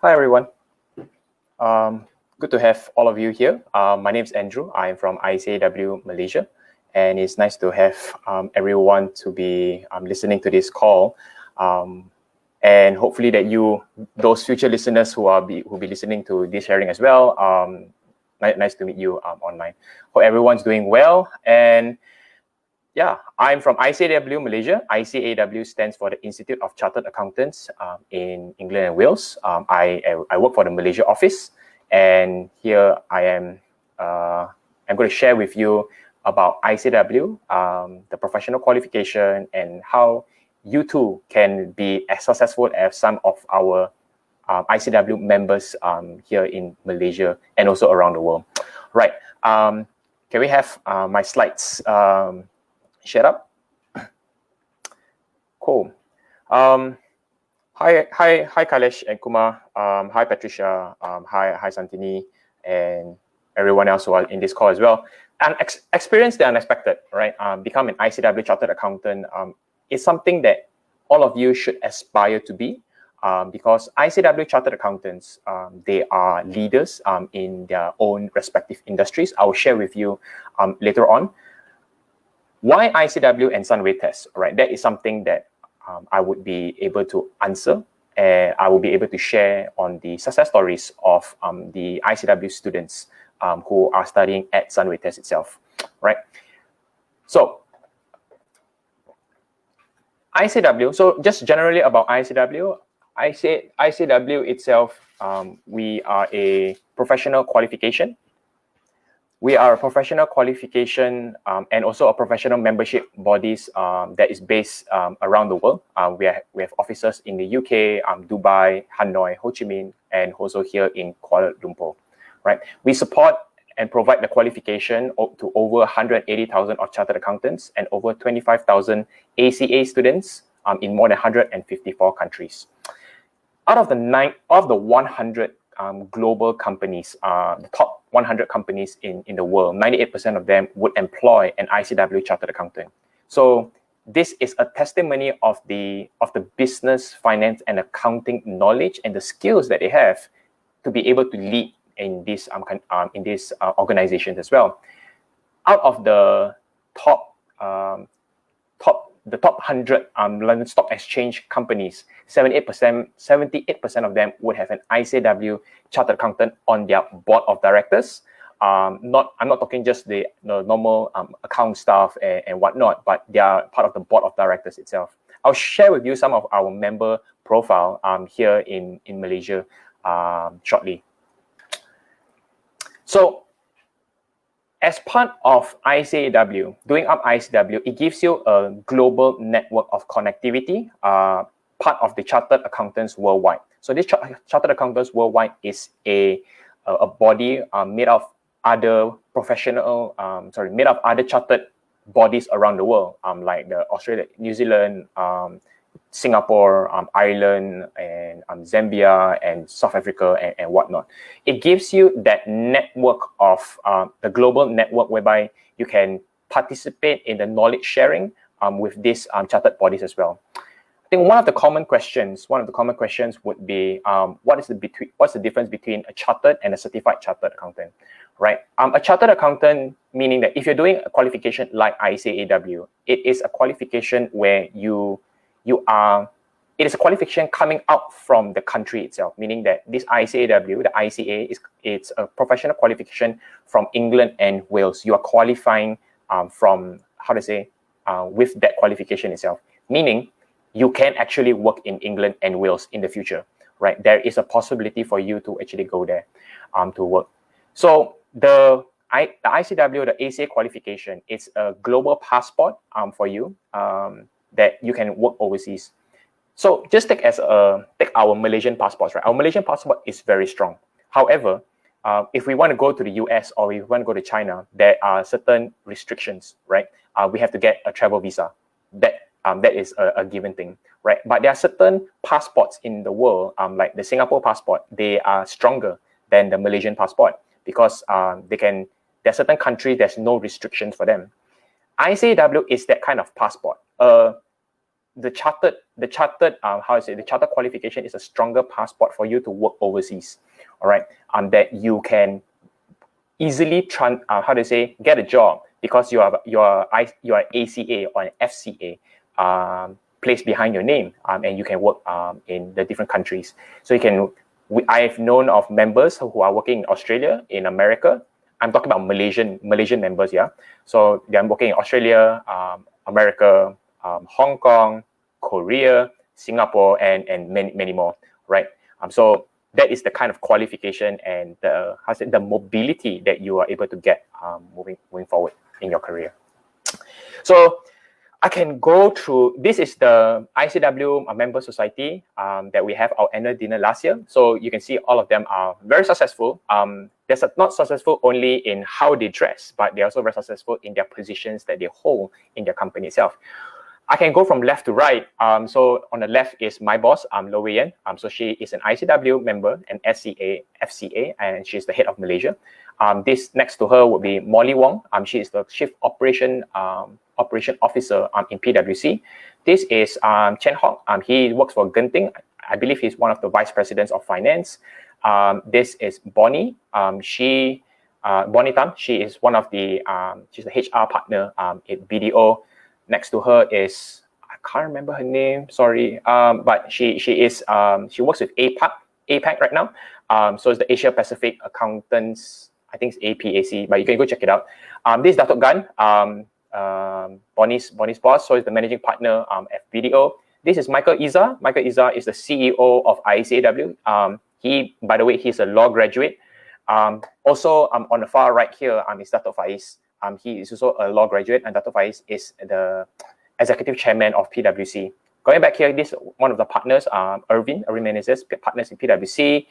Hi, everyone. Good to have all of you here. My name is Andrew. I'm from ICAEW Malaysia, and it's nice to have everyone to be listening to this call. And hopefully that those future listeners who will be listening to this sharing as well, nice to meet you online. Hope everyone's doing well. And yeah, I'm from ICAEW Malaysia. ICAEW stands for the Institute of Chartered Accountants in England and Wales. I work for the Malaysia office, and here I am. I'm going to share with you about ICAEW, the professional qualification, and how you too can be as successful as some of our ICAEW members here in Malaysia and also around the world. Right. Can we have my slides shared up? Cool. Hi Kailesh and Kumar. Hi Patricia. Hi Santini, and everyone else who are in this call as well. And experience the unexpected, right? Become an ICAEW chartered accountant is something that all of you should aspire to be, because ICAEW chartered accountants, they are leaders in their own respective industries. I will share with you later on. Why ICAEW and Sunway Test, right? That is something that I would be able to answer, and I will be able to share on the success stories of the ICAEW students who are studying at Sunway Test itself, right? So, ICAEW, so just generally about ICAEW, ICAEW itself, we are a professional qualification. We are a professional qualification and also a professional membership bodies that is based around the world. We have offices in the UK, Dubai, Hanoi, Ho Chi Minh, and also here in Kuala Lumpur. Right? We support and provide the qualification to over 180,000 of chartered accountants and over 25,000 ACA students in more than 154 countries. Out of the 100 global companies, the top 100 companies in the world, 98% of them would employ an ICAEW chartered accountant. So this is a testimony of the business, finance, and accounting knowledge and the skills that they have to be able to lead in these organizations as well. Out of the top 100 London Stock Exchange companies, 78% of them would have an ICAEW chartered accountant on their board of directors. I'm not talking just the normal account staff and whatnot, but they are part of the board of directors itself. I'll share with you some of our member profile here in Malaysia shortly. So, as part of ICAEW, doing up ICAEW, it gives you a global network of connectivity, part of the Chartered Accountants Worldwide. So this Chartered Accountants Worldwide is a body made of other chartered bodies around the world, like the Australia, New Zealand, Singapore, Ireland, and Zambia, and South Africa, and whatnot. It gives you that network of the global network whereby you can participate in the knowledge sharing with these chartered bodies as well. I think one of the common questions would be, what's the difference between a chartered and a certified chartered accountant, right? A chartered accountant, meaning that if you're doing a qualification like ICAEW, it is a qualification where it is a qualification coming out from the country itself, meaning that this ICAEW, the ICA, it's a professional qualification from England and Wales. You are qualifying with that qualification itself, meaning you can actually work in England and Wales in the future, right? There is a possibility for you to actually go there to work. So the ICAEW, the ACA qualification, is a global passport for you that you can work overseas. So just take our Malaysian passports, right? Our Malaysian passport is very strong. However, if we want to go to the US or we want to go to China, there are certain restrictions, right? We have to get a travel visa. That is a given thing, right? But there are certain passports in the world, like the Singapore passport, they are stronger than the Malaysian passport because there are certain countries, there's no restrictions for them. ICAEW is that kind of passport. the chartered the chartered qualification is a stronger passport for you to work overseas. All right, that you can easily get a job because you are ACA or an FCA placed behind your name, and you can work in the different countries. So you can. I've known of members who are working in Australia, in America. I'm talking about Malaysian members, yeah. So they're working in Australia, America, Hong Kong, Korea, Singapore, and many more, right? So that is the kind of qualification and the mobility that you are able to get moving forward in your career. So I can go through, this is the ICAEW member society that we have our annual dinner last year. So you can see all of them are very successful. They're not successful only in how they dress, but they're also very successful in their positions that they hold in their company itself. I can go from left to right. So on the left is my boss, Lo Wei Yan. So she is an ICAEW member, an FCA, and she's the head of Malaysia. This next to her would be Molly Wong. She is the Chief Operation Officer in PwC. This is Chen Hong. He works for Genting. I believe he's one of the Vice Presidents of Finance. This is Bonnie. Bonnie Tam. She is one of the, she's the HR partner at BDO. Next to her is, I can't remember her name, sorry, but she works with APAC right now. So it's the Asia Pacific Accountants, I think it's APAC, but you can go check it out. This is Datuk Gan, Bonnie's boss, so he's the managing partner at BDO. This is Michael Iza. Michael Iza is the CEO of ICAEW. He, by the way, he's a law graduate. Also, on the far right here is Datuk Faiz. He is also a law graduate, and Datuk Faiz is the executive chairman of PwC. Going back here, this is one of the partners, Irvin Menezes, partners in PwC.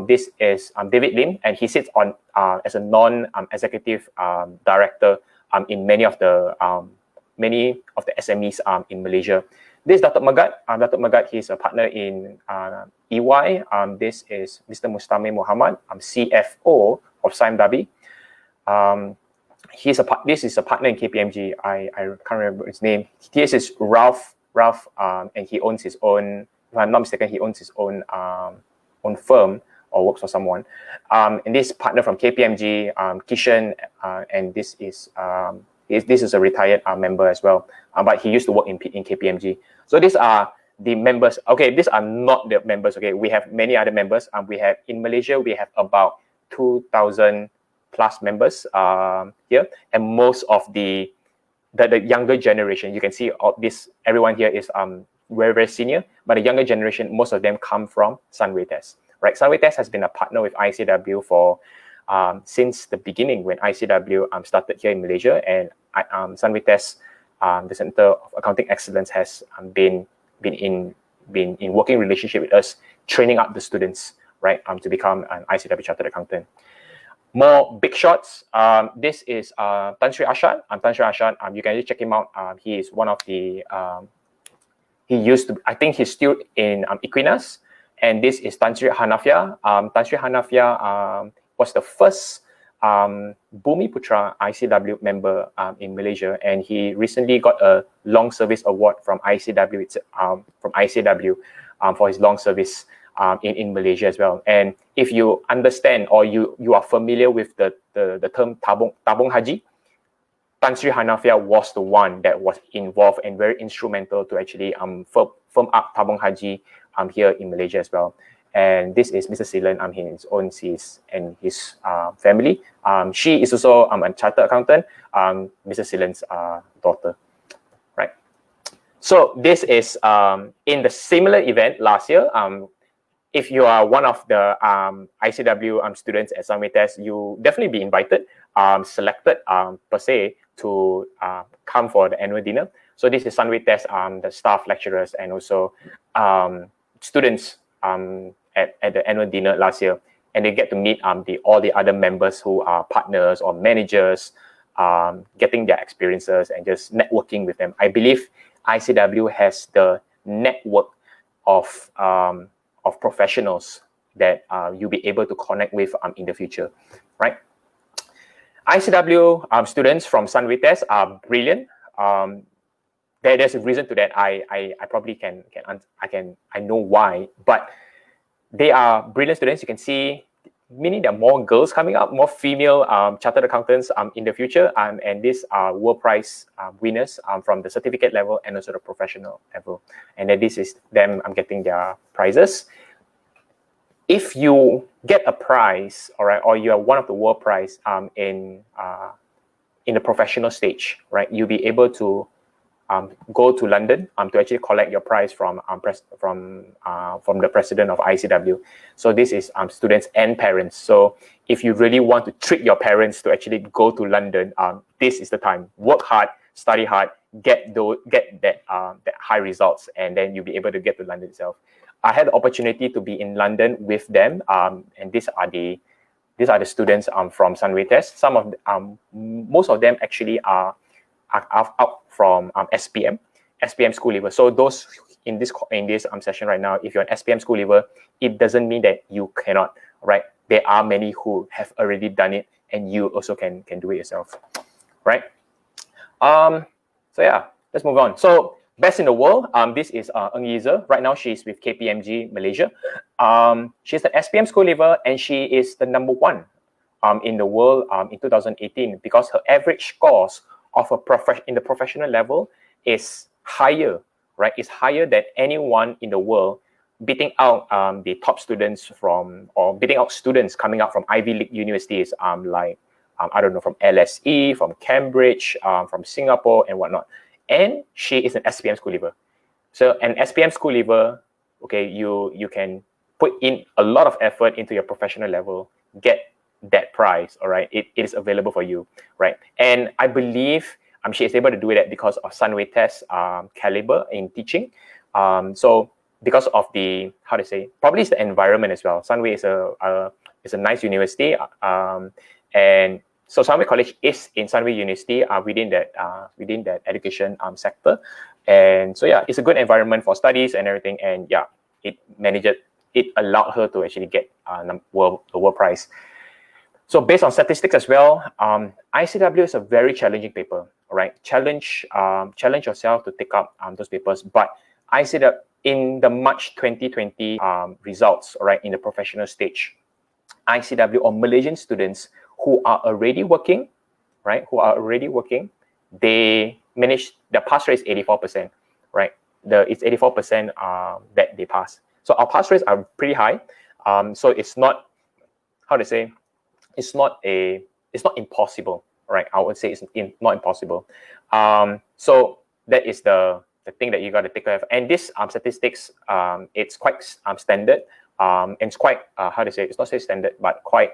This is David Lim, and he sits on as a non-executive director in many of the SMEs in Malaysia. This is Datuk Megat. Datuk Megat, he's a partner in EY. This is Mr. Mustami Muhammad, CFO of Sime Darby. This is a partner in KPMG. I can't remember his name. This is Ralph, and he owns his own. If I'm not mistaken, he owns his own firm or works for someone. And this partner from KPMG, Kishan, and this is a retired member as well. But he used to work in KPMG. So these are the members. Okay, these are not the members. Okay, we have many other members. We have in Malaysia, we have about 2,000 plus members here, and most of the younger generation, you can see all this, everyone here is very senior, but the younger generation, most of them come from Sunway Test, right? Sunway Test has been a partner with ICAEW for since the beginning when ICAEW started here in Malaysia, and Sunway Test, the Center of Accounting Excellence, has been in working relationship with us, training up the students, right, to become an ICAEW Chartered Accountant. More big shots. This is Tan Sri Ashad. Tan Sri Ashad, you can just check him out. He is one of the, he used to, I think he's still in Equinas. And this is Tan Sri Hanafia. Tan Sri Hanafia was the first Bumi Putra ICAEW member in Malaysia. And he recently got a long service award from ICAEW, for his long service in Malaysia as well. And if you understand or you are familiar with the term tabung haji, Tan Sri Hanafia was the one that was involved and very instrumental to actually firm up tabung haji here in Malaysia as well. And this is Mr. Silan, his family. She is also a chartered accountant, Mr. Silan's daughter. Right. So this is in the similar event last year. If you are one of the ICAEW students at Sunway Test, you definitely be invited, selected per se, to come for the annual dinner. So this is Sunway Test, the staff, lecturers, and also students at the annual dinner last year. And they get to meet all the other members who are partners or managers, getting their experiences and just networking with them. I believe ICAEW has the network of professionals that you'll be able to connect with in the future, right? ICAEW students from Sunway Test are brilliant. there's a reason to that. I probably I know why, but they are brilliant students. You can see, meaning there are more girls coming up, more female chartered accountants in the future, and these are World Prize winners from the certificate level and also the professional level. And then this is them getting their prizes. If you get a prize, all right, or you are one of the World Prize in the professional stage, right, you'll be able to go to London to actually collect your prize from the president of ICAEW. So this is students and parents. So if you really want to trick your parents to actually go to London, this is the time. Work hard, study hard, get that high results, and then you'll be able to get to London itself. I had the opportunity to be in London with them, and these are the students from Sunway Test. Most of them actually are out from SPM school leaver. So those in this session right now, if you're an SPM school leaver, it doesn't mean that you cannot, right? There are many who have already done it, and you also can do it yourself, right? So yeah, let's move on. So best in the world, this is Ng Yize. Right now, she's with KPMG Malaysia. She's an SPM school leaver, and she is the #1 in the world in 2018 because her average scores of in the professional level is higher, right? It's higher than anyone in the world, beating out the top students beating out students coming out from Ivy League universities, like I don't know, from LSE, from Cambridge, from Singapore and whatnot. And she is an SPM school leaver. So an SPM school leaver, okay, you can put in a lot of effort into your professional level, get that prize, all right? It is available for you, right? And I believe she is able to do that because of Sunway Test caliber in teaching. So because of the, how to say, probably it's the environment as well. Sunway is a nice university, and so Sunway College is in Sunway University within that education sector. And so yeah, it's a good environment for studies and everything. And yeah, it allowed her to actually get the World Prize. So based on statistics as well, ICAEW is a very challenging paper. All right, challenge yourself to take up those papers. But ICAEW in the March 2020 results, all right, in the professional stage, ICAEW or Malaysian students who are already working, right? They managed, the pass rate is 84%, right? It's 84% that they pass. So our pass rates are pretty high. So it's not, how to say, it's not impossible, right? I would say it's not impossible. So that is the thing that you got to take care of. And this statistics, it's quite standard. And it's quite, how to say, it's not say standard, but quite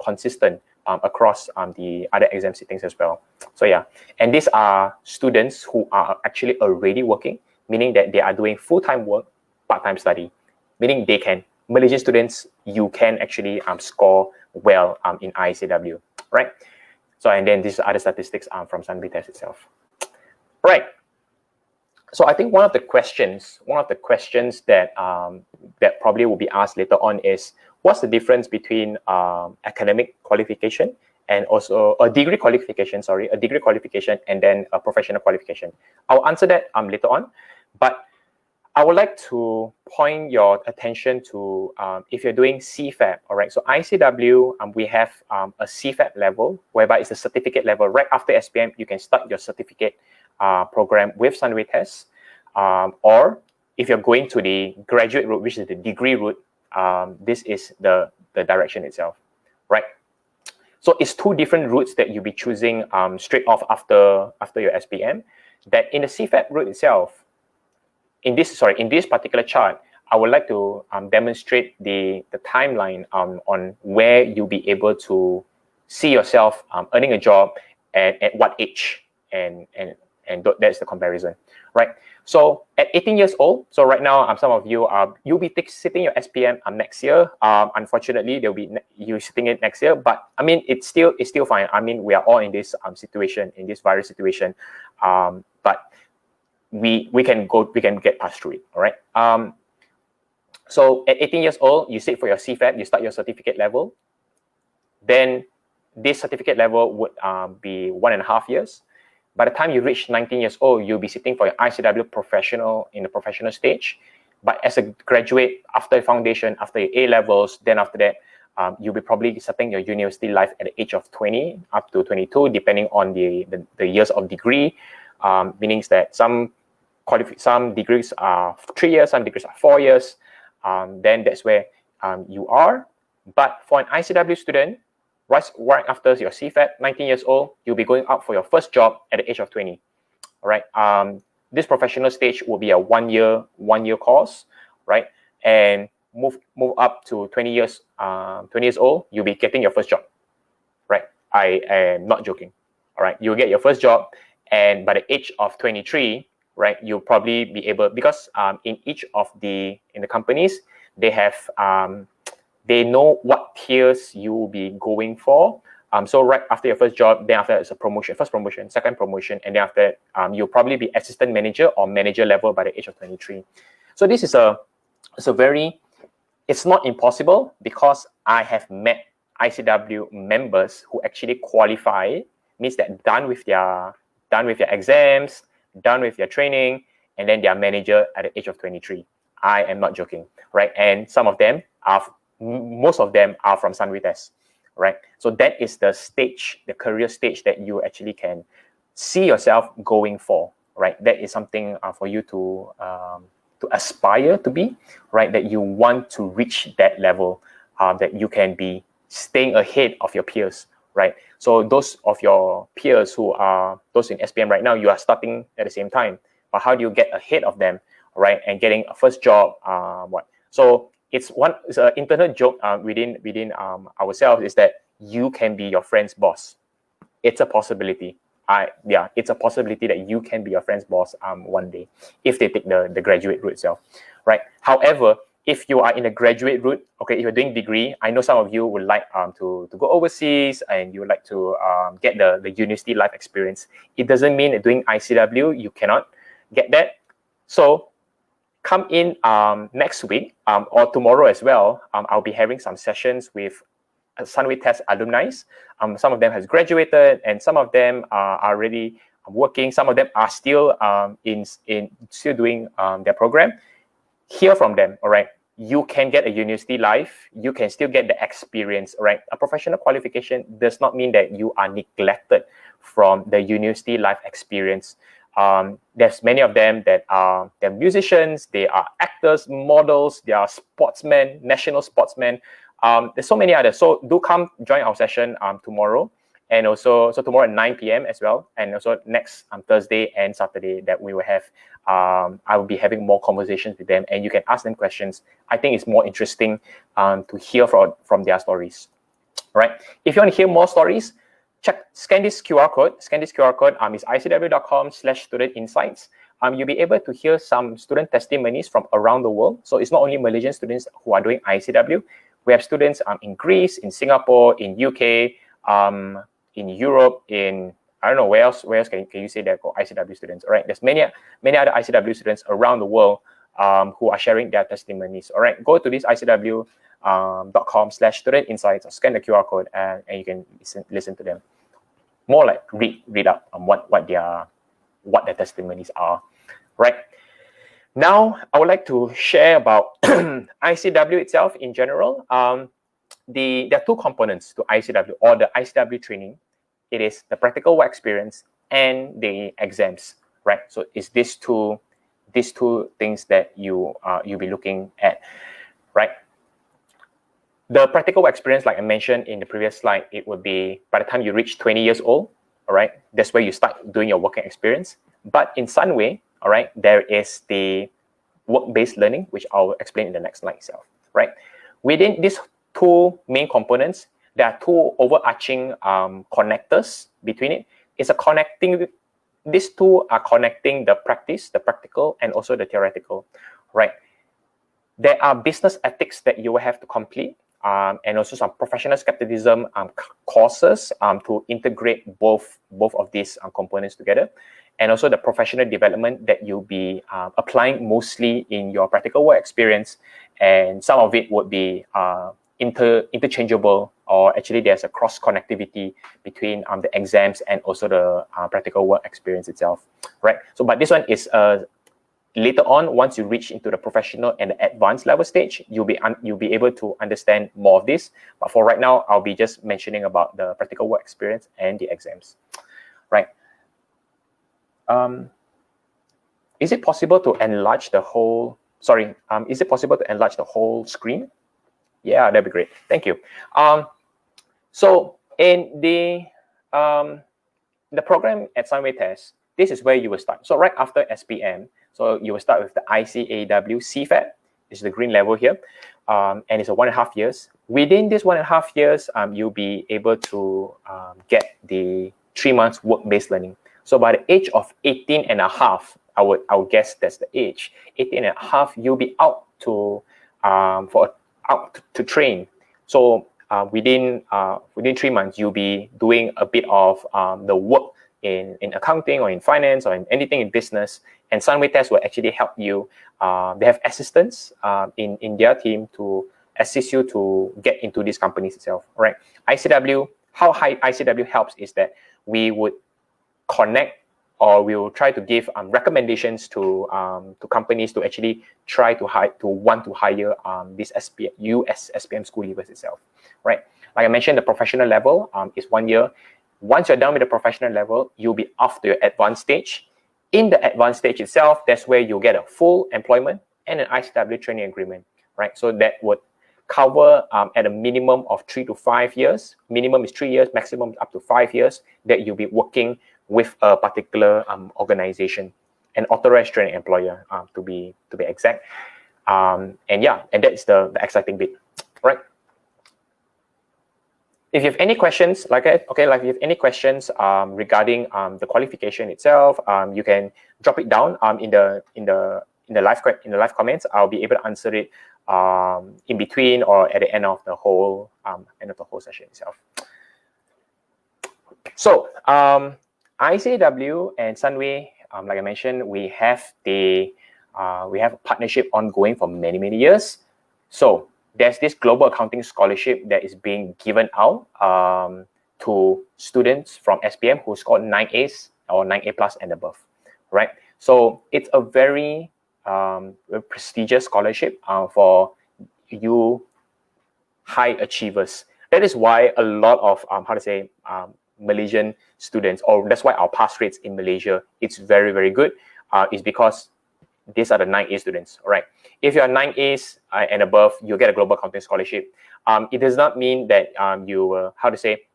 consistent across the other exam sittings as well. So yeah, and these are students who are actually already working, meaning that they are doing full-time work, part-time study, meaning they can, Malaysian students, you can actually score well in ICAEW, right? So, and then these are other statistics from Sunway Test itself. Right. So I think one of the questions that that probably will be asked later on is, what's the difference between academic qualification and also a degree qualification, and then a professional qualification? I'll answer that later on, but I would like to point your attention to if you're doing CFAP, all right? So ICAEW, we have a CFAP level, whereby it's a certificate level. Right after SPM, you can start your certificate program with Sunway Test. Or if you're going to the graduate route, which is the degree route, this is the direction itself, right? So it's two different routes that you'll be choosing straight off after your SPM. That in the CFAP route itself, in this particular chart, I would like to demonstrate the timeline on where you'll be able to see yourself earning a job at what age, and that's the comparison, right? So at 18 years old, so right now, some of you you'll be sitting your SPM next year. Unfortunately, there'll be you sitting it next year, but I mean it's still fine. I mean, we are all in this situation, in this virus situation, but we can get past through it. All right. So at 18 years old, you sit for your CFAP, you start your certificate level. Then this certificate level would be 1.5 years. By the time you reach 19 years old, you'll be sitting for your ICAEW professional in the professional stage. But as a graduate, after your foundation, after your A-levels, then after that, you'll be probably starting your university life at the age of 20 up to 22, depending on the years of degree. Meaning that some degrees are 3 years, some degrees are 4 years. Then that's where you are. But for an ICAEW student, right after your CFAT, 19 years old, you'll be going out for your first job at the age of 20. All right. This professional stage will be a one year course, right? And move up to 20 years old, you'll be getting your first job, right? I am not joking. All right, you'll get your first job, and by the age of 23, right, you'll probably be able, because in each of the companies, they have they know what tiers you will be going for. So right after your first job, then after it's a promotion, first promotion, second promotion, and then after you'll probably be assistant manager or manager level by the age of 23. So this is it's not impossible, because I have met ICAEW members who actually qualify, means that done with their exams, done with their training, and then they are manager at the age of 23. I am not joking, right? And most of them are from STES, right? So that is the stage, the career stage that you actually can see yourself going for, right? That is something for you to aspire to be, right? That you want to reach that level, that you can be staying ahead of your peers, right? So those of your peers who are those in SPM right now, you are starting at the same time, but how do you get ahead of them, right? And getting a first job, So it's an internal joke within ourselves, is that you can be your friend's boss. It's a possibility. It's a possibility that you can be your friend's boss one day if they take the graduate route itself, right? However, if you are in a graduate route, okay, if you're doing degree, I know some of you would like to go overseas, and you would like to get the university life experience. It doesn't mean that doing ICAEW you cannot get that. So come in next week or tomorrow as well. I'll be having some sessions with Sunway Test alumni. Some of them has graduated, and some of them are already working. Some of them are still still doing their program. Hear from them, all right? You can get a university life. You can still get the experience, all right? A professional qualification does not mean that you are neglected from the university life experience. There's many of them that they're musicians, they are actors, models, they are sportsmen, national sportsmen. There's so many others. So do come join our session tomorrow, and also tomorrow at 9 p.m. as well, and also next Thursday and Saturday that we will have. I will be having more conversations with them, and you can ask them questions. I think it's more interesting to hear from their stories. All right. If you want to hear more stories, scan this QR code. Scan this QR code. It's icw.com/studentinsights. You'll be able to hear some student testimonies from around the world. So it's not only Malaysian students who are doing ICAEW. We have students in Greece, in Singapore, in UK, in Europe, in I don't know where else can you say they're called ICAEW students. All right, there's many other ICAEW students around the world who are sharing their testimonies. All right, go to this icw.com/studentinsights or scan the QR code, and you can listen to them. More like read up on what their testimonies are. Right. Now, I would like to share about ICAEW itself in general. There are two components to ICAEW or the ICAEW training. It is the practical work experience and the exams, right? So it's these two things that you'll be looking at, right? The practical work experience, like I mentioned in the previous slide, it would be by the time you reach 20 years old, all right? That's where you start doing your working experience. But in Sunway, all right, there is the work-based learning, which I'll explain in the next slide itself, right? Within these two main components, there are two overarching connectors between it. These two are connecting the practical, and also the theoretical, right? There are business ethics that you will have to complete, and also some professional skepticism courses to integrate both of these components together, and also the professional development that you'll be applying mostly in your practical work experience, and some of it would be interchangeable, or actually there's a cross connectivity between the exams and also the practical work experience itself, right? So, but this one is later on, once you reach into the professional and the advanced level stage, you'll be able to understand more of this. But for right now, I'll be just mentioning about the practical work experience and the exams, right? Is it possible to enlarge the whole? Sorry, is it possible to enlarge the whole screen? Yeah, that'd be great. Thank you. So in the program at Sunway Test, this is where you will start. So right after SPM, so you will start with the ICAEW CFAT. This is the green level here, and it's a 1.5 years. Within this 1.5 years, you'll be able to get the 3 months work-based learning. So by the age of 18 and a half, I would guess that's the age. 18 and a half, you'll be out to train. So within 3 months, you'll be doing a bit of the work in accounting or in finance or in anything in business. And Sunway Test will actually help you. They have assistants in their team to assist you to get into these companies itself, right? ICAEW, how ICAEW helps is that we would connect, or we will try to give recommendations to companies to actually try to want to hire these US SPM school leavers itself, right? Like I mentioned, the professional level is 1 year. Once you're done with the professional level, you'll be off to your advanced stage. In the advanced stage itself, that's where you get a full employment and an ICAEW training agreement, right? So that would cover at a minimum of 3 to 5 years. Minimum is 3 years, maximum up to 5 years that you'll be working with a particular organization, an authorized training employer, to be exact. And yeah, and that's the exciting bit, right? If you have any questions, if you have any questions regarding the qualification itself, you can drop it down in the live comments. I'll be able to answer it in between or at the end of the whole session itself. So ICAEW and Sunway, like I mentioned, we have a partnership ongoing for many years. So there's this global accounting scholarship that is being given out to students from SPM who scored 9As or 9A plus and above, right? So it's a very prestigious scholarship for you high achievers. That is why a lot of Malaysian students, or that's why our pass rates in Malaysia, it's very good, is because these are the 9A students, right? If you're 9As and above, you get a global accounting scholarship. It does not mean that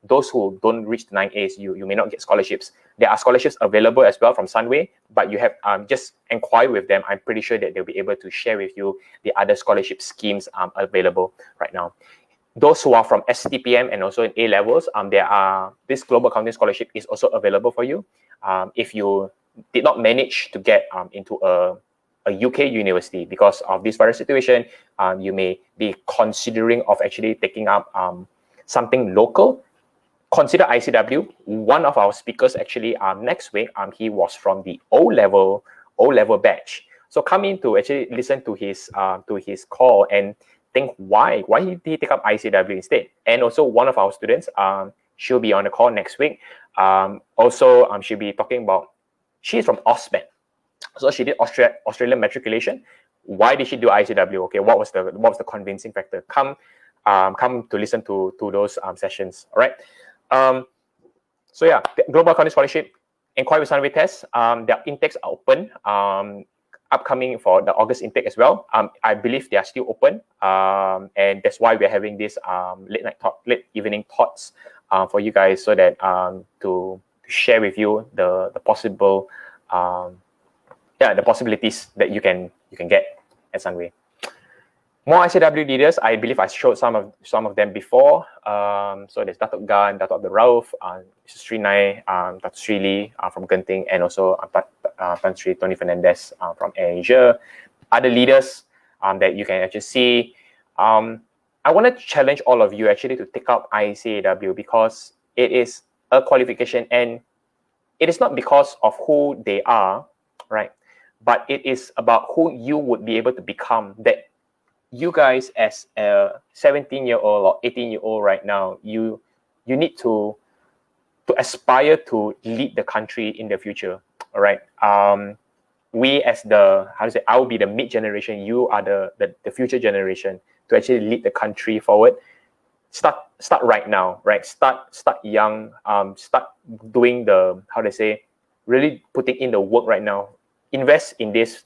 those who don't reach the 9As, you may not get scholarships. There are scholarships available as well from Sunway, but you have just inquire with them. I'm pretty sure that they'll be able to share with you the other scholarship schemes available right now. Those who are from STPM and also in A levels, this global accounting scholarship is also available for you. If you did not manage to get into a UK university because of this virus situation, you may be considering of actually taking up something local. Consider ICAEW. One of our speakers actually next week, he was from the O level batch. So come in to actually listen to his call and think why did he take up ICAEW instead. And also one of our students, she'll be on the call next week. She'll be talking about, she's from AUSMED. So she did Australian matriculation. Why did she do ICAEW? Okay, what was the convincing factor? Come to listen to those sessions. All right. So yeah, the Global Accounting Scholarship, inquire with Sunway Test. Their intakes are open. Upcoming for the August intake as well. I believe they are still open, and that's why we're having this late evening thoughts for you guys, so that to share with you the possible the possibilities that you can get at Sunway. More ICAEW leaders, I believe I showed some of them before. So there's Datuk Gan, Datuk Abdul Rauf, Mr. Srinai, Datuk Sri Lee from Genting, and also Tan Sri Tony Fernandez from Asia. Other leaders that you can actually see. I want to challenge all of you actually to take up ICAEW, because it is a qualification, and it is not because of who they are, right? But it is about who you would be able to become, that you guys as a 17-year-old or 18-year-old right now, you need to aspire to lead the country in the future. All right. We as the, I will be the mid generation, you are the future generation to actually lead the country forward. Start right now, right? Start young. Start doing the, really putting in the work right now. Invest in this,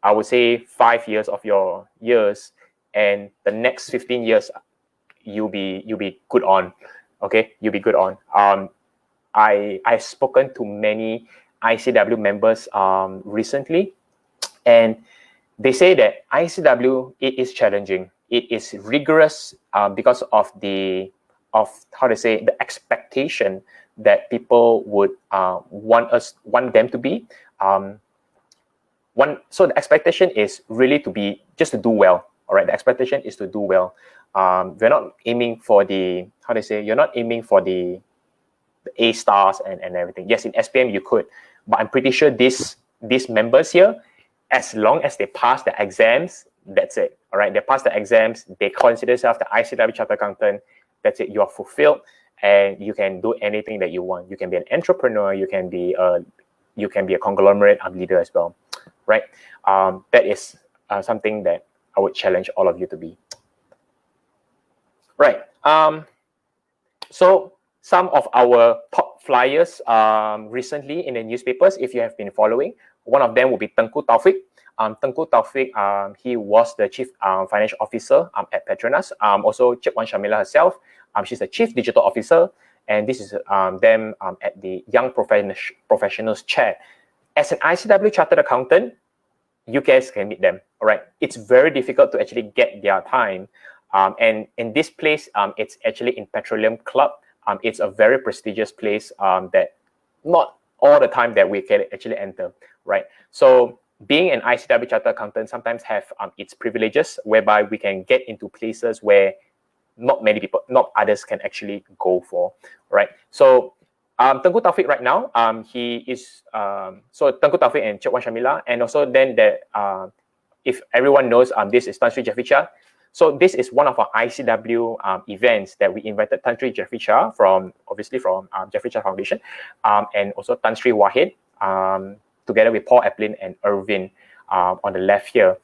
I would say 5 years of your years, and the next 15 years you'll be good on. Okay, you'll be good on. I've spoken to many ICAEW members recently, and they say that ICAEW, it is challenging. It is rigorous because of the expectation that people would want them to be. So the expectation is really to do well. All right, the expectation is to do well. We're not aiming for the, you're not aiming for the A stars and everything. Yes, in SPM you could, but I'm pretty sure these members here, as long as they pass the exams, that's it. All right, they pass the exams, they consider themselves the ICAEW Chartered Accountant, that's it. You are fulfilled, and you can do anything that you want. You can be an entrepreneur, you can be a conglomerate leader as well, right? That is something that I would challenge all of you to be. Right. So some of our top flyers recently in the newspapers, if you have been following, one of them will be Tengku Taufik. Tengku Taufik, he was the Chief Financial Officer at Petronas. Also, Cik Wan Shamila herself, she's the Chief Digital Officer, and this is them at the Young Professionals Chair. As an ICAEW Chartered Accountant, you guys can meet them, all right? It's very difficult to actually get their time. And in this place, it's actually in Petroleum Club. It's a very prestigious place that not all the time that we can actually enter, right? So being an ICAEW Chartered Accountant sometimes have its privileges, whereby we can get into places where not many people, not others can actually go for, right? So Tengku Taufik right now, he is, so Tengku Taufik and Cik Wan Shamila, and also then that, if everyone knows, this is Tan Sri Jeffrey Chia. So this is one of our ICAEW events that we invited Tan Sri Jeffrey Chia from Jeffrey Chia Foundation, and also Tan Sri Wahid, together with Paul Eplin and Irvin on the left here.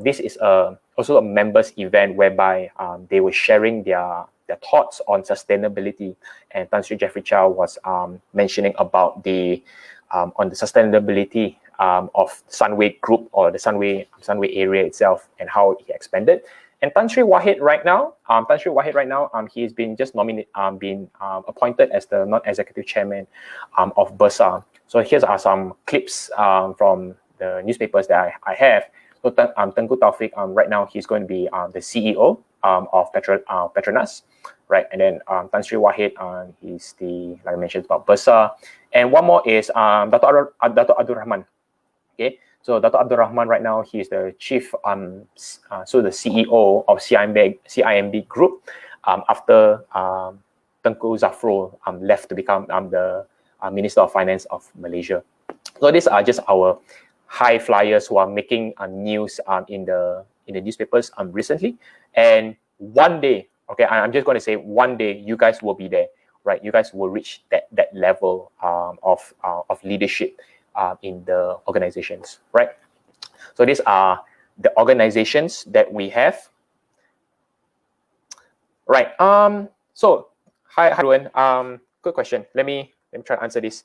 This is also a members event whereby they were sharing their thoughts on sustainability, and Tan Sri Jeffrey Chia was mentioning about the on the sustainability of Sunway Group, or the Sunway area itself, and how he expanded. And Tan Sri Wahid right now, he's been just appointed as the non-executive chairman of Bursa. So here's some clips from the newspapers that I have. So Tengku Taufik, right now he's going to be the CEO of Petronas, right? And then Tan Sri Wahid, he's the, like I mentioned, about Bursa. And one more is Dato' Abdul Rahman. Okay, so Dato' Abdul Rahman right now, he's the chief, so the CEO of CIMB Group, after Tengku Zafrul left to become the Minister of Finance of Malaysia. So these are just our high flyers who are making news in the newspapers recently. And one day, okay, I'm just going to say one day, you guys will be there, right? You guys will reach that level of leadership in the organizations, right? So these are the organizations that we have, right? So hi everyone. Good question. Let me try to answer this.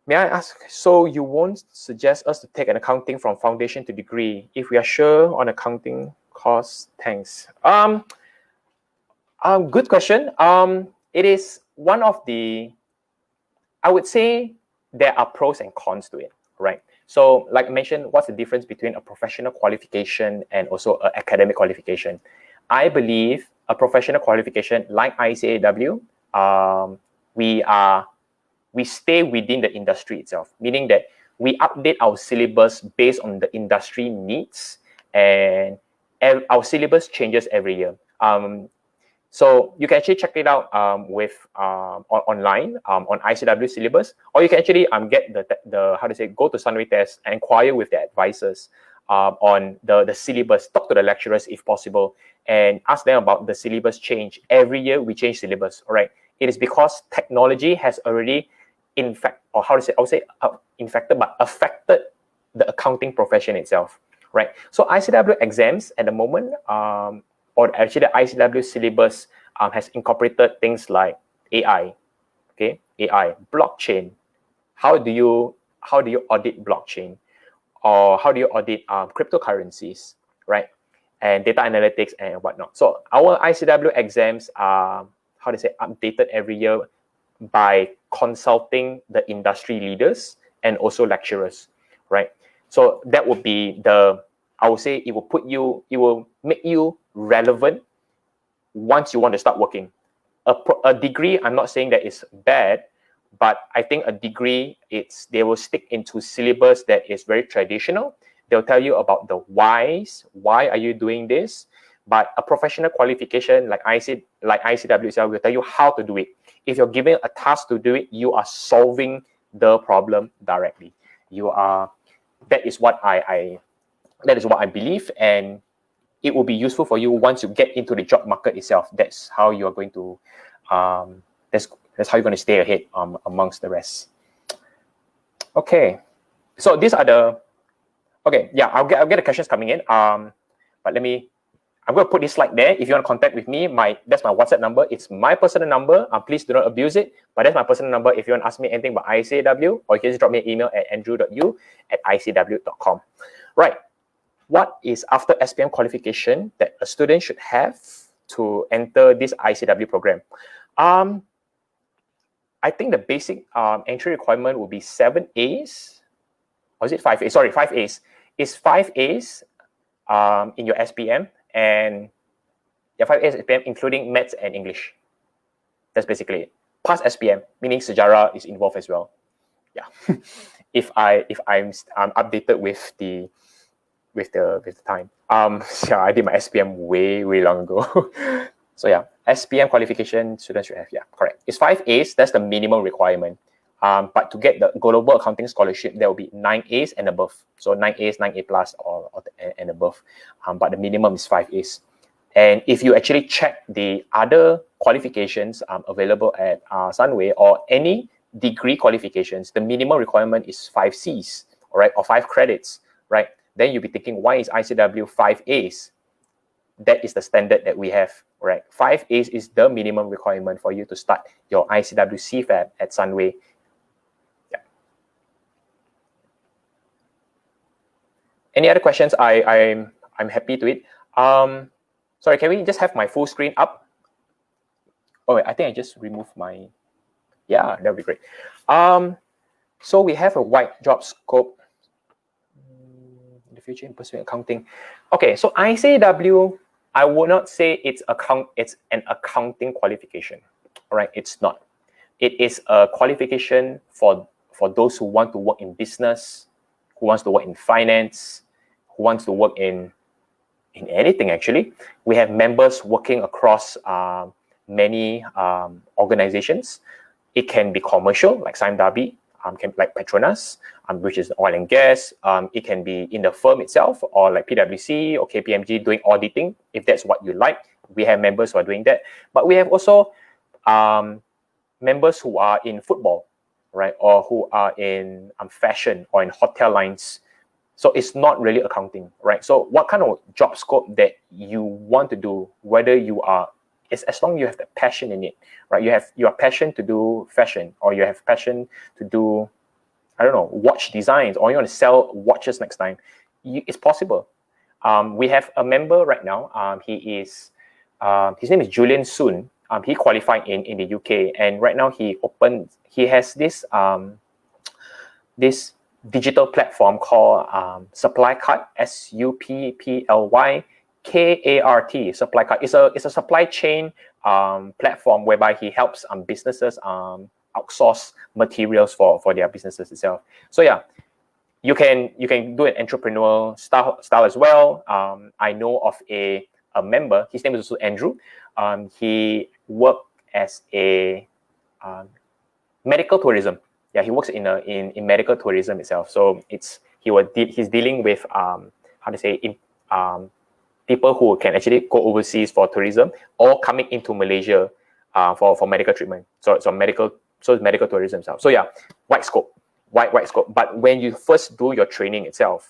May I ask, so you won't suggest us to take an accounting from foundation to degree if we are sure on accounting course? Thanks. Good question. It is one of the, I would say there are pros and cons to it, right? So like I mentioned, what's the difference between a professional qualification and also an academic qualification? I believe a professional qualification like ICAEW, we stay within the industry itself, meaning that we update our syllabus based on the industry needs, and our syllabus changes every year. So you can actually check it out online on ICAEW syllabus, or you can actually get the go to Sunway test and inquire with the advisors on the syllabus. Talk to the lecturers if possible and ask them about the syllabus change. Every year we change syllabus, all right? It is because technology has already infected but affected the accounting profession itself, right? So ICAEW exams at the moment, or actually the ICAEW syllabus has incorporated things like AI, okay? AI, blockchain. How do you audit blockchain? Or how do you audit cryptocurrencies, right? And data analytics and whatnot. So our ICAEW exams are, updated every year by consulting the industry leaders and also lecturers, right? So that would be I would say it will make you relevant once you want to start working. A degree, I'm not saying that it's bad, but I think a degree, they will stick into syllabus that is very traditional. They'll tell you about the whys. Why are you doing this? But a professional qualification like ICAEW itself will tell you how to do it. If you're given a task to do it, you are solving the problem directly. That is what I believe, and it will be useful for you once you get into the job market itself. That's how you are going to that's how you're going to stay ahead amongst the rest. Okay, so these are I'll get the questions coming in. But I'm going to put this slide there. If you want to contact with me, that's my WhatsApp number. It's my personal number. Please do not abuse it. But that's my personal number. If you want to ask me anything about ICAEW, or you can just drop me an email at andrew.yu@icaew.com. Right. What is after SPM qualification that a student should have to enter this ICAEW program? I think the basic entry requirement would be 7 A's. Or is it 5 A's? Sorry, 5 A's. It's 5 A's in your SPM, and 5 A's SPM, including Maths and English. That's basically it. Pass SPM, meaning Sejarah is involved as well. Yeah. if I'm updated with the time. Yeah, I did my SPM way long ago. So yeah, SPM qualification students should have, yeah, correct. It's 5 A's, that's the minimum requirement. But to get the Global Accounting Scholarship, there will be 9 A's and above. So 9 A's, 9 A plus and above. But the minimum is 5 A's. And if you actually check the other qualifications available at Sunway, or any degree qualifications, the minimum requirement is 5 C's, all right, or 5 credits, right? Then you'll be thinking, why is ICAEW 5 A's? That is the standard that we have, right? 5 A's is the minimum requirement for you to start your ICAEW CFAB at Sunway. Yeah. Any other questions? I'm happy to it. Sorry, can we just have my full screen up? Oh, wait, I think I just removed my. Yeah, that would be great. So we have a wide job scope. The future in pursuing accounting. Okay, so ICAEW, I would not say it's an accounting qualification. All right, it's not. It is a qualification for those who want to work in business, who wants to work in finance, who wants to work in anything actually. We have members working across many organizations. It can be commercial, like Sime Darby, like Petronas, which is oil and gas. It can be in the firm itself, or like PwC or KPMG doing auditing, if that's what you like. We have members who are doing that. But we have also members who are in football, right? Or who are in fashion or in hotel lines. So it's not really accounting, right? So what kind of job scope that you want to do, whether you are, as long as you have the passion in it, right? You are passion to do fashion, or you have passion to do, I don't know, watch designs, or you want to sell watches next time. It's possible. We have a member right now. His name is Julian Soon. He qualified in the UK, and right now he has this this digital platform called SupplyKart, SupplyKart, SupplyKart. It's a supply chain platform whereby he helps businesses outsource materials for their businesses itself. So yeah, you can do an entrepreneurial style as well. I know of a member. His name is also Andrew. He worked as a medical tourism. Yeah, he works in medical tourism itself. So he's dealing with how to say, people who can actually go overseas for tourism or coming into Malaysia for medical treatment. So it's medical tourism itself. So yeah, wide scope. But when you first do your training itself,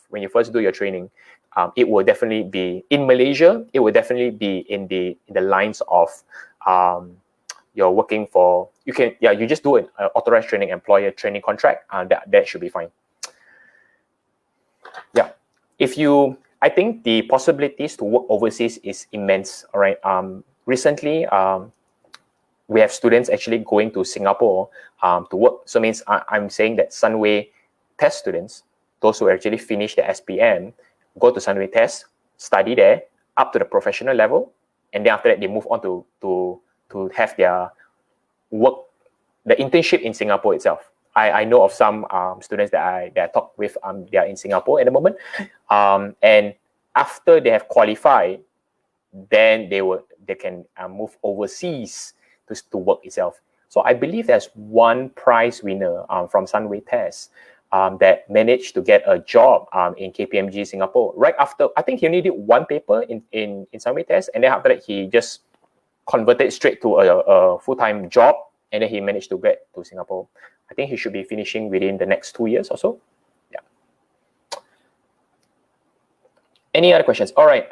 it will definitely be in Malaysia. It will definitely be in the lines of you're working for. You just do an authorized training employer training contract, and that should be fine. Yeah, I think the possibilities to work overseas is immense. All right. Recently, we have students actually going to Singapore to work. So means I'm saying that Sunway test students, those who actually finish the SPM, go to Sunway test, study there up to the professional level, and then after that they move on to have their work, the internship in Singapore itself. I know of some students that I talk with. They are in Singapore at the moment, and after they have qualified, then they can move overseas to work itself. So I believe there's one prize winner from Sunway Test that managed to get a job in KPMG Singapore. Right after, I think he only did one paper in Sunway Test, and then after that he just converted straight to a full-time job, and then he managed to get to Singapore. I think he should be finishing within the next 2 years or so. Yeah. Any other questions? All right.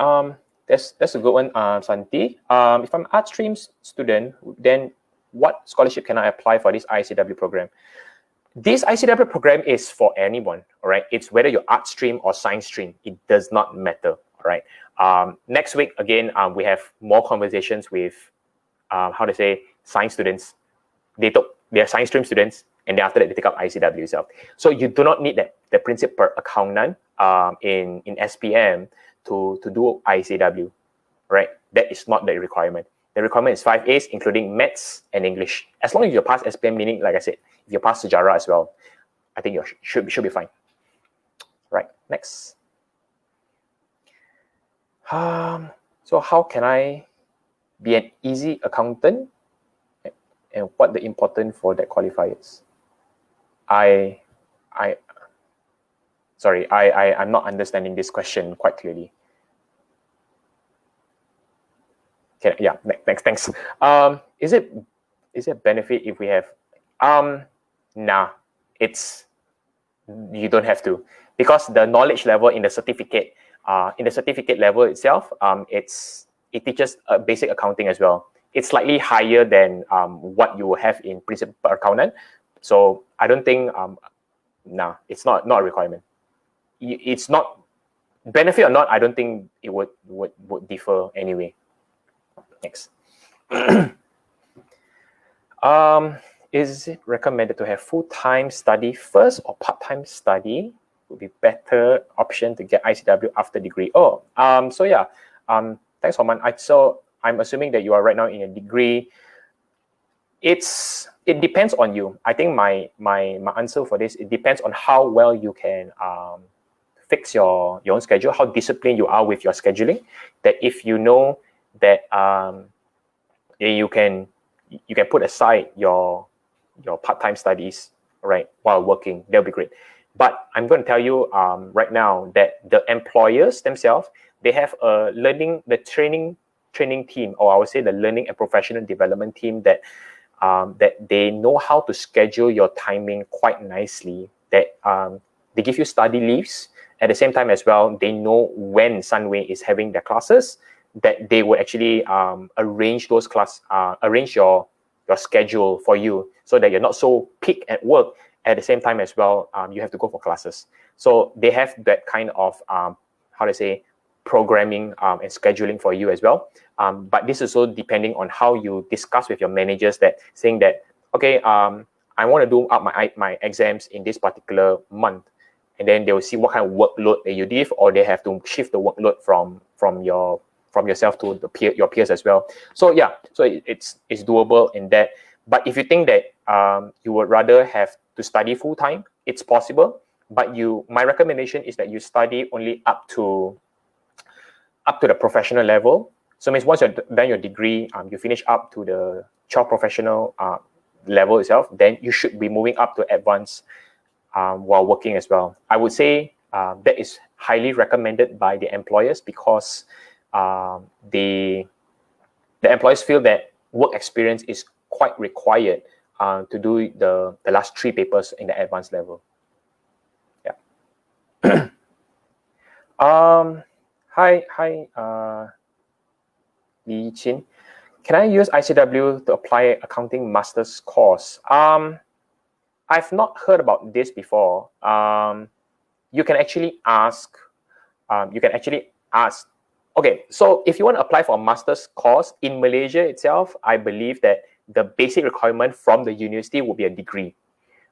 That's a good one, Santi. If I'm an art streams student, then what scholarship can I apply for this ICAEW program? This ICAEW program is for anyone, all right? It's whether you're art stream or science stream. It does not matter, all right? Next week, again, we have more conversations with, science students. They are science stream students, and then after that, they take up ICAEW itself. So you do not need the principal accountant in SPM to do ICAEW, right? That is not the requirement. The requirement is 5 A's, including maths and English. As long as you pass SPM, meaning, like I said, if you pass Sejarah as well, I think you should be fine. Right, next. So how can I be an easy accountant, and what the important for that qualifiers? I'm not understanding this question quite clearly. Okay, yeah, thanks. Is it benefit if we have? Nah, you don't have to, because the knowledge level in the certificate level itself, it teaches basic accounting as well. It's slightly higher than what you have in principal accountant. So I don't think it's not a requirement. It's not benefit or not. I don't think it would differ anyway. Next. Is it recommended to have full-time study first or part-time study? Would be better option to get ICAEW after degree. So yeah. Thanks, Homan. So I'm assuming that you are right now in a degree. It depends on you. I think my answer for this, it depends on how well you can fix your own schedule, how disciplined you are with your scheduling. That if you know that you can put aside your part-time studies, right, while working, that'll be great. But I'm going to tell you right now that the employers themselves, they have the training team, or I would say the learning and professional development team that they know how to schedule your timing quite nicely. That they give you study leaves at the same time as well. They know when Sunway is having their classes, that they will actually arrange those arrange your schedule for you, so that you're not so peak at work. At the same time as well, you have to go for classes. So they have that kind of programming and scheduling for you as well. But this is also depending on how you discuss with your managers, that saying that, okay, I want to do up my exams in this particular month, and then they will see what kind of workload that you give, or they have to shift the workload from yourself to your peers as well. So yeah, so it's doable in that. But if you think that you would rather have to study full time, it's possible. But my recommendation is that you study only up to the professional level. So it means once you're done your degree, you finish up to the child professional level itself, then you should be moving up to advanced while working as well. I would say that is highly recommended by the employers because the employers feel that work experience is quite required to do the last 3 papers in the advanced level. Yeah. Hi, Li Qin. Can I use ICAEW to apply accounting master's course? I've not heard about this before. You can actually ask. Okay, so if you want to apply for a master's course in Malaysia itself, I believe that the basic requirement from the university will be a degree.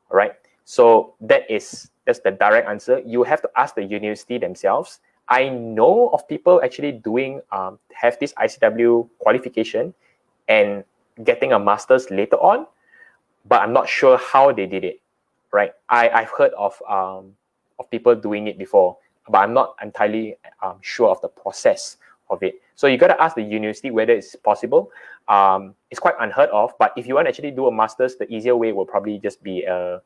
All right. So that's the direct answer. You have to ask the university themselves. I know of people actually doing have this ICAEW qualification and getting a master's later on, but I'm not sure how they did it. Right? I've heard of people doing it before, but I'm not entirely sure of the process of it. So you got to ask the university whether it's possible. It's quite unheard of, but if you want to actually do a master's, the easier way will probably just be a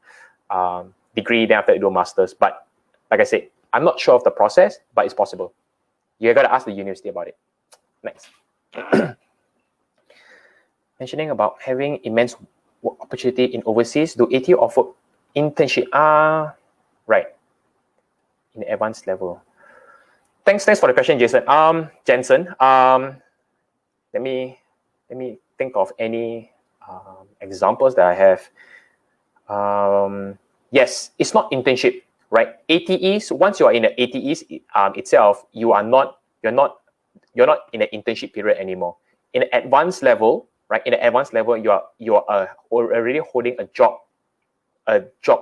degree, then after you do a master's. But like I said, I'm not sure of the process, but it's possible. You got to ask the university about it. Next. Mentioning about having immense work opportunity in overseas, do ATU offer internship? Right. In the advanced level. Thanks for the question, Jason. Jensen. Let me think of any examples that I have. Yes, it's not internship, right? ATEs. Once you are in the ATEs itself, you're not in the internship period anymore. In the advanced level, right? In the advanced level, you are already holding an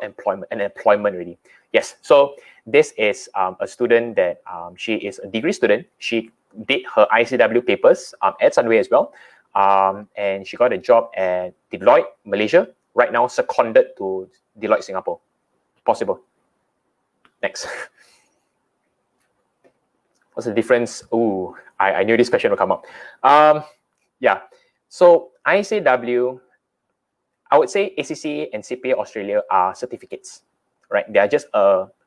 employment already. Yes. So this is a student that she is a degree student. She did her ICAEW papers at Sunway as well, and she got a job at Deloitte Malaysia. Right now, seconded to Deloitte Singapore. Possible. Next. What's the difference? Ooh, I knew this question would come up. Yeah. So ICAEW, I would say ACCA and CPA Australia are certificates, right? They are just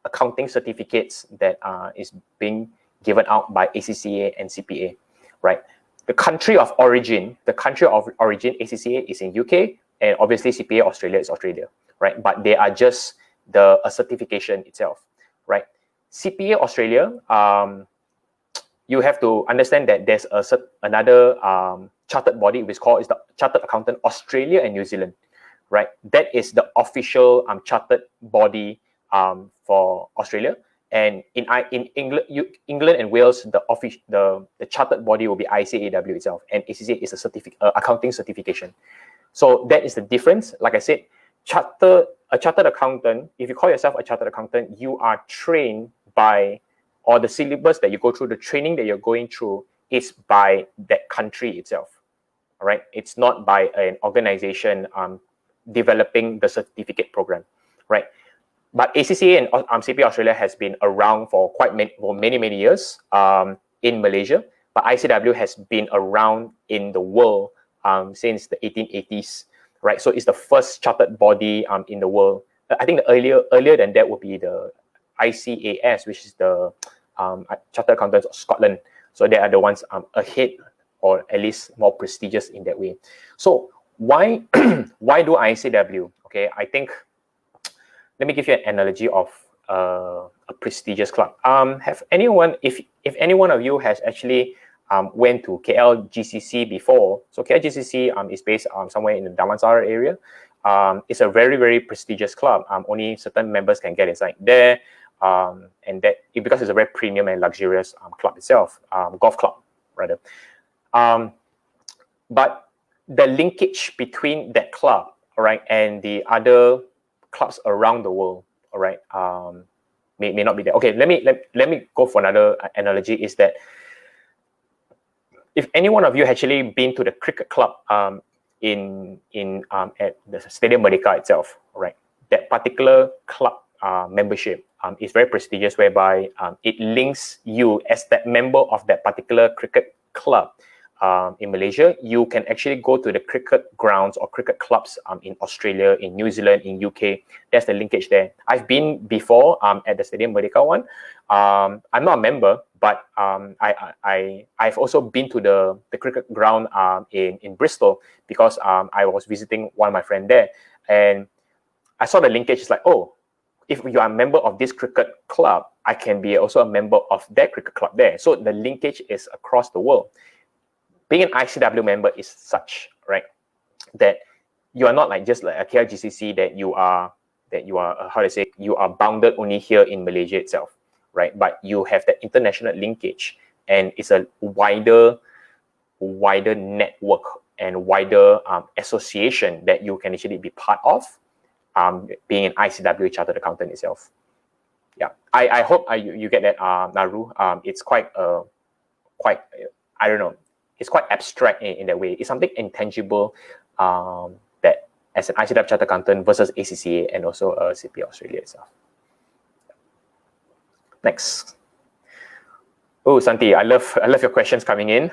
accounting certificates that is being given out by ACCA and CPA, right? The country of origin, ACCA is in UK, and obviously CPA Australia is Australia, right? But they are just a certification itself, right? CPA Australia, you have to understand that there's another chartered body which is called the Chartered Accountant Australia and New Zealand, right? That is the official chartered body for Australia. And in England and Wales, the chartered body will be ICAEW itself, and ACCA is a accounting certification. So that is the difference. Like I said, a chartered accountant, if you call yourself a chartered accountant, you are trained by, or the syllabus that you go through, the training that you're going through is by that country itself. All right, it's not by an organization developing the certificate program, right? But ACCA and CPA Australia has been around for many years in Malaysia, but ICAEW has been around in the world since the 1880s, right? So it's the first chartered body in the world. I think the earlier than that would be the ICAS, which is the Chartered Accountants of Scotland. So they are the ones ahead, or at least more prestigious in that way. So why do ICAEW? Okay, I think, let me give you an analogy of a prestigious club. Have anyone, if any one of you has actually went to KLGCC before? So KLGCC is based somewhere in the Damansara area. It's a very prestigious club. Only certain members can get inside there, and that because it's a very premium and luxurious club itself, golf club rather. But the linkage between that club, all right, and the other clubs around the world, all right, may not be there. Okay, let me go for another analogy. Is that if any one of you actually been to the cricket club at the Stadium Merdeka itself, all right, that particular club membership is very prestigious, whereby it links you as that member of that particular cricket club in Malaysia, you can actually go to the cricket grounds or cricket clubs in Australia, in New Zealand, in UK. There's the linkage there. I've been before at the Stadium Merdeka one. I'm not a member, but I've also been to the cricket ground in Bristol because I was visiting one of my friends there, and I saw the linkage. It's like, oh, if you are a member of this cricket club, I can be also a member of that cricket club there. So the linkage is across the world. Being an ICAEW member is such, right, that you are not like just like a KLGCC that you are how to say, you are bounded only here in Malaysia itself, right? But you have that international linkage, and it's a wider network and wider association that you can actually be part of, being an ICAEW chartered accountant itself. Yeah, I hope you get that, Naru. It's quite I don't know. It's quite abstract in that way. It's something intangible that as an ICAEW chartered accountant versus ACCA and also CPA Australia itself. Next. Oh, Santi, I love your questions coming in.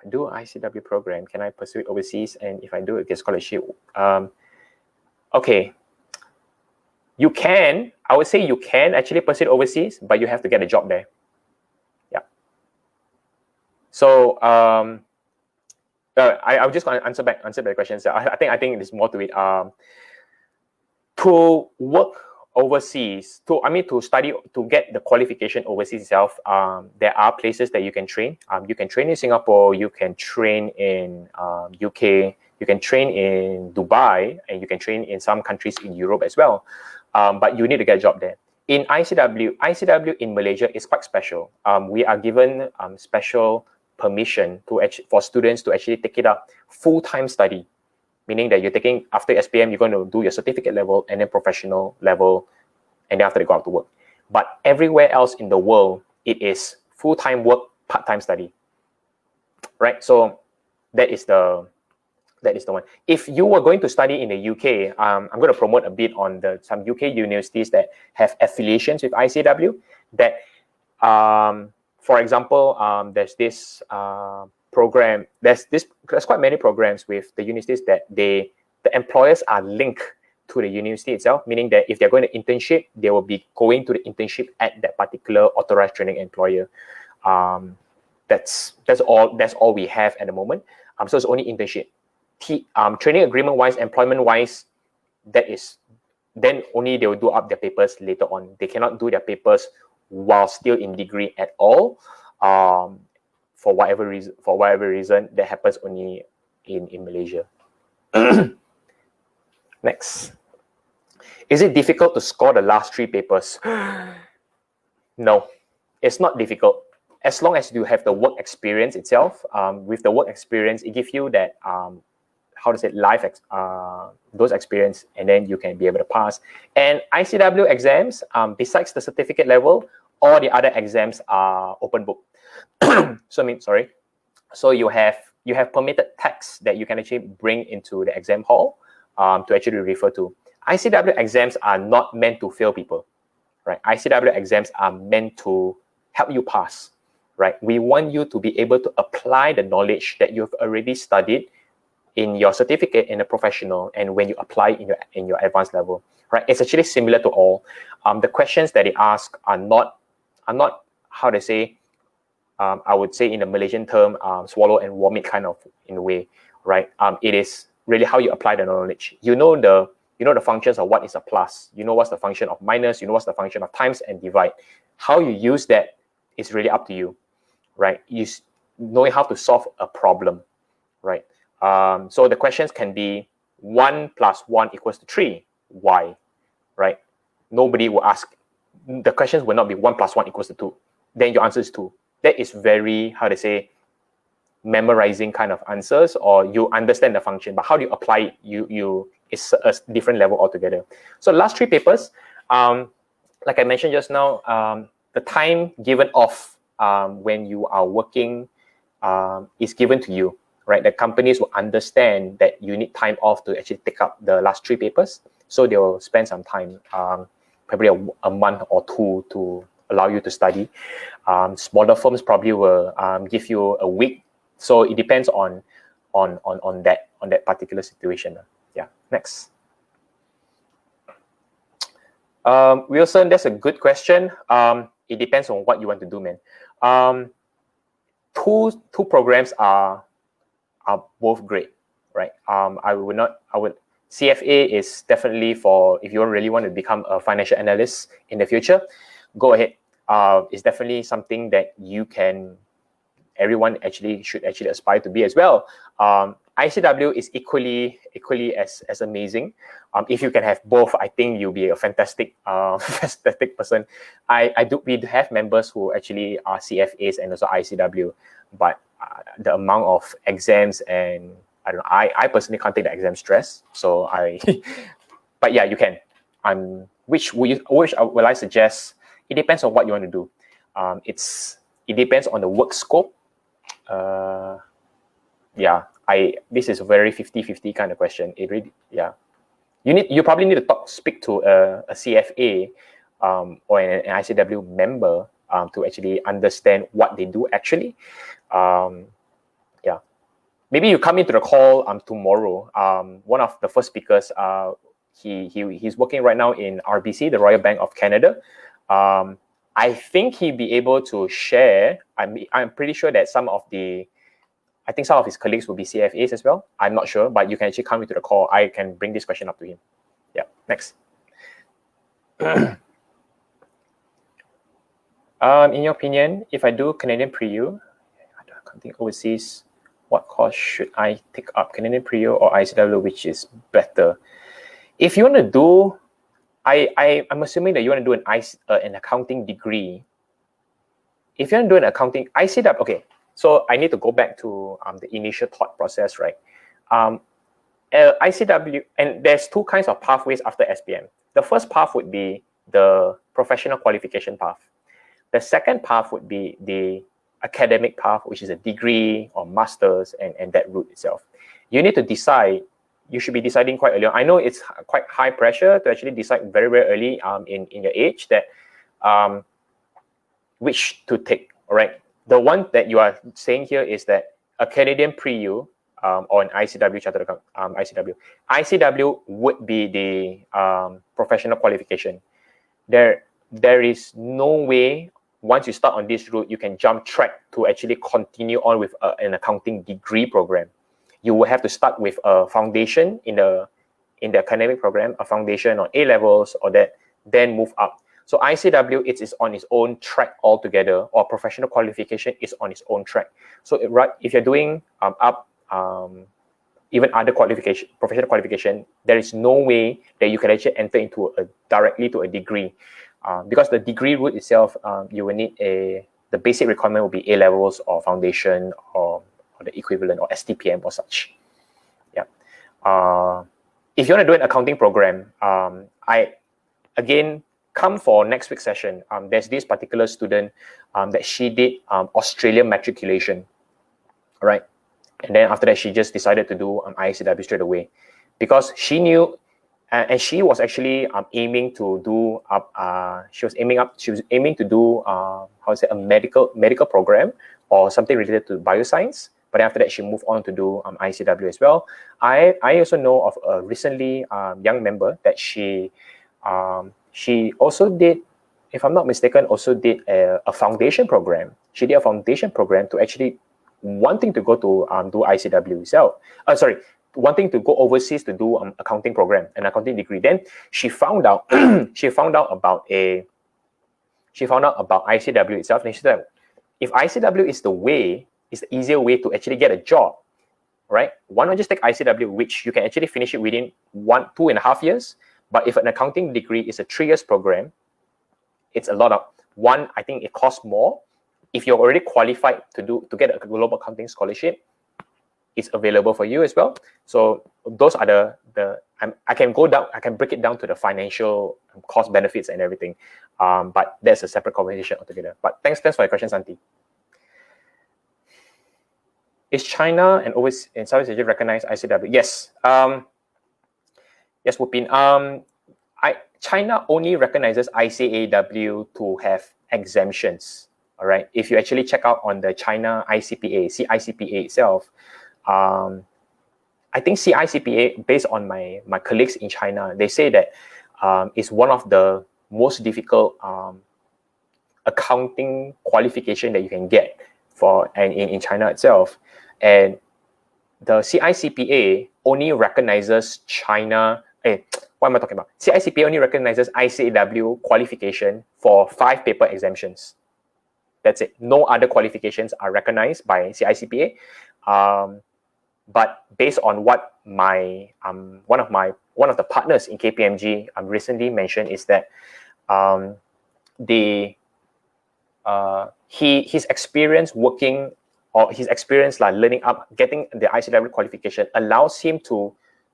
Do an ICAEW program, can I pursue it overseas? And if I do, get scholarship. Okay. You can, I would say you can actually pursue it overseas, but you have to get a job there. So I'm just going to answer back the questions. I think there's more to it. To work overseas, to study, to get the qualification overseas itself, there are places that you can train. You can train in Singapore, you can train in UK, you can train in Dubai, and you can train in some countries in Europe as well. But you need to get a job there. In ICAEW in Malaysia is quite special. We are given special permission for students to actually take it up full-time study, meaning that you're taking, after SPM, you're going to do your certificate level and then professional level, and then after they go out to work. But everywhere else in the world, it is full-time work, part-time study, right? So that is the one. If you were going to study in the UK, I'm going to promote a bit on some UK universities that have affiliations with ICAEW. That, for example, there's this program. There's quite many programs with the universities that the employers are linked to the university itself, meaning that if they're going to internship, they will be going to the internship at that particular authorized training employer. That's all we have at the moment. So it's only internship. Training agreement wise, employment wise, then only they will do up their papers later on. They cannot do their papers while still in degree at all. For whatever reason, that happens only in Malaysia. Next. Is it difficult to score the last 3 papers? No, it's not difficult. As long as you have the work experience itself, with the work experience, it gives you that those experience, and then you can be able to pass. And ICAEW exams, besides the certificate level, all the other exams are open book. So you have permitted text that you can actually bring into the exam hall to actually refer to. ICAEW exams are not meant to fail people, right? ICAEW exams are meant to help you pass, right? We want you to be able to apply the knowledge that you've already studied in your certificate in a professional, and when you apply in your advanced level, right? It's actually similar to all. The questions that they ask are not how to say, I would say in the Malaysian term, swallow and vomit kind of in a way, right? It is really how you apply the knowledge. You know the functions of what is a plus. You know what's the function of minus. You know what's the function of times and divide. How you use that is really up to you, right? You knowing how to solve a problem, right? So the questions can be 1 + 1 = 3. Why? Right? Nobody will ask. The questions will not be 1 + 1 = 2. Then your answer is 2. That is very, how to say, memorizing kind of answers, or you understand the function, but how do you apply it? It's a different level altogether. So last 3 papers, like I mentioned just now, the time given off when you are working is given to you. Right, the companies will understand that you need time off to actually take up the last 3 papers. So they will spend some time, probably a month or 2 to allow you to study. Smaller firms probably will give you a week So it depends on that particular situation. Yeah, next. Wilson, that's a good question. It depends on what you want to do, man. Two programs are both great, right? CFA is definitely for if you really want to become a financial analyst in the future, go ahead. It's definitely something that everyone should aspire to be as well. ICAEW is equally as amazing. If you can have both, I think you'll be a fantastic fantastic person. We have members who actually are CFAs and also ICAEW, but the amount of exams and I don't know. I personally can't take the exam stress, so but yeah, you can. Which will I suggest? It depends on what you want to do. It depends on the work scope. Yeah, this is a very 50-50 kind of question. It really, yeah. You probably need to speak to a CFA or an ICAEW member to actually understand what they do actually. Yeah. Maybe you come into the call tomorrow. One of the first speakers, he's working right now in RBC, the Royal Bank of Canada. I think he'd be able to share. I'm pretty sure that some of his colleagues will be CFAs as well. I'm not sure, but you can actually come into the call. I can bring this question up to him. Yeah, next. In your opinion, if I do Canadian pre-U, I think overseas, what course should I take up? Canadian pre-U or ICAEW, which is better? If you want to do, I'm assuming that you want to do an accounting degree. If you want to do an accounting, ICAEW, okay. So I need to go back to the initial thought process, right? ICAEW, and there's two kinds of pathways after SPM. The first path would be the professional qualification path. The second path would be the academic path, which is a degree or master's and that route itself. You need to decide. You should be deciding quite early on. I know it's quite high pressure to actually decide very, very early in your age that which to take, all right? The one that you are saying here is that a Canadian pre-U or an ICAEW chartered account, ICAEW would be the professional qualification. There is no way once you start on this route you can jump track to actually continue on with an accounting degree program. You will have to start with a foundation in the academic program, a foundation on A levels or that, then move up. So ICAEW, it is on its own track altogether, or professional qualification is on its own track. So if you're doing even other qualification, professional qualification, there is no way that you can actually enter into directly to a degree, because the degree route itself, you will need the basic requirement will be A levels or foundation or the equivalent or STPM or such. Yeah. If you want to do an accounting program, come for next week's session. There's this particular student that she did Australian matriculation, right? And then after that, she just decided to do ICAEW straight away because she knew, and she was actually aiming to do she was aiming to do a medical program or something related to bioscience. But after that, she moved on to do ICAEW as well. I also know of a recently young member that she also did, if I'm not mistaken, a foundation program. She did a foundation program to actually wanting to go to do ICAEW itself. Wanting to go overseas to do accounting program, an accounting degree. Then she found out about ICAEW itself, and she said, if ICAEW is the easier way to actually get a job, right? Why not just take ICAEW, which you can actually finish it within 2.5 years. But if an accounting degree is a 3 years program, it's a lot of I think it costs more. If you're already qualified to get a global accounting scholarship, it's available for you as well. So those are I can break it down to the financial cost benefits and everything. But there's a separate conversation altogether. But thanks for your question, Santi. Is China and Southeast Asia recognized ICAEW? Yes. Yes, Wupin. China only recognizes ICAEW to have exemptions. All right. If you actually check out on the China ICPA, CICPA itself, I think CICPA, based on my colleagues in China, they say that it's one of the most difficult accounting qualification that you can get for in China itself. And the CICPA only recognizes China. What am I talking about? CICPA only recognizes ICAEW qualification for 5 paper exemptions. That's it. No other qualifications are recognized by CICPA. But based on what my one of the partners in KPMG recently mentioned is that his experience working, or his experience like learning up, getting the ICAEW qualification allows him to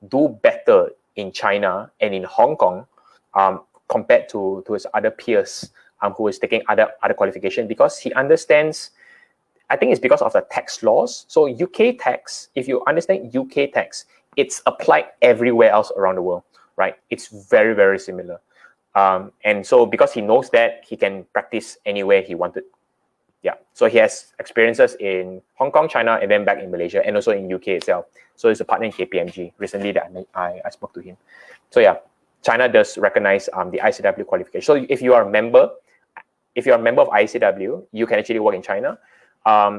do better in China and in Hong Kong compared to his other peers who is taking other qualification, because he understands. I think it's because of the tax laws. So UK tax, if you understand UK tax, it's applied everywhere else around the world, right? It's very, very similar. And so because he knows that, he can practice anywhere he wanted. Yeah. So he has experiences in Hong Kong, China, and then back in Malaysia, and also in UK itself. So he's a partner in KPMG recently that I spoke to him. So yeah, China does recognize the ICAEW qualification. So if you are a member of ICAEW, you can actually work in China.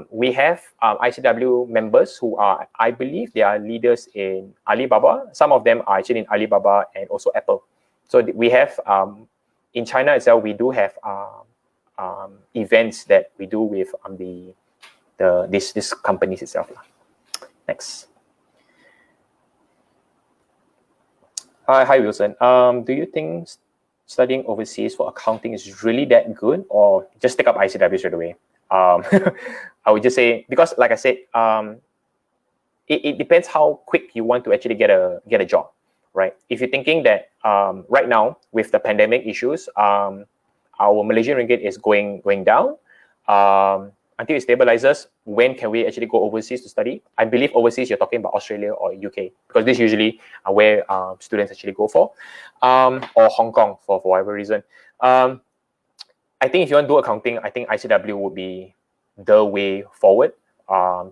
We have ICAEW members who are, I believe, they are leaders in Alibaba. Some of them are actually in Alibaba and also Apple. So we have, in China itself, we do have events that we do with these companies itself. Next. Hi, Wilson. Do you think studying overseas for accounting is really that good, or just take up ICAEW straight away? I would just say, because like I said, it depends how quick you want to actually get a job, right? If you're thinking that right now with the pandemic issues, our Malaysian ringgit is going down until it stabilizes. When can we actually go overseas to study? I believe overseas you're talking about Australia or UK, because this usually are where students actually go for, or Hong Kong for whatever reason. I think if you want to do accounting, I think ICAEW would be the way forward.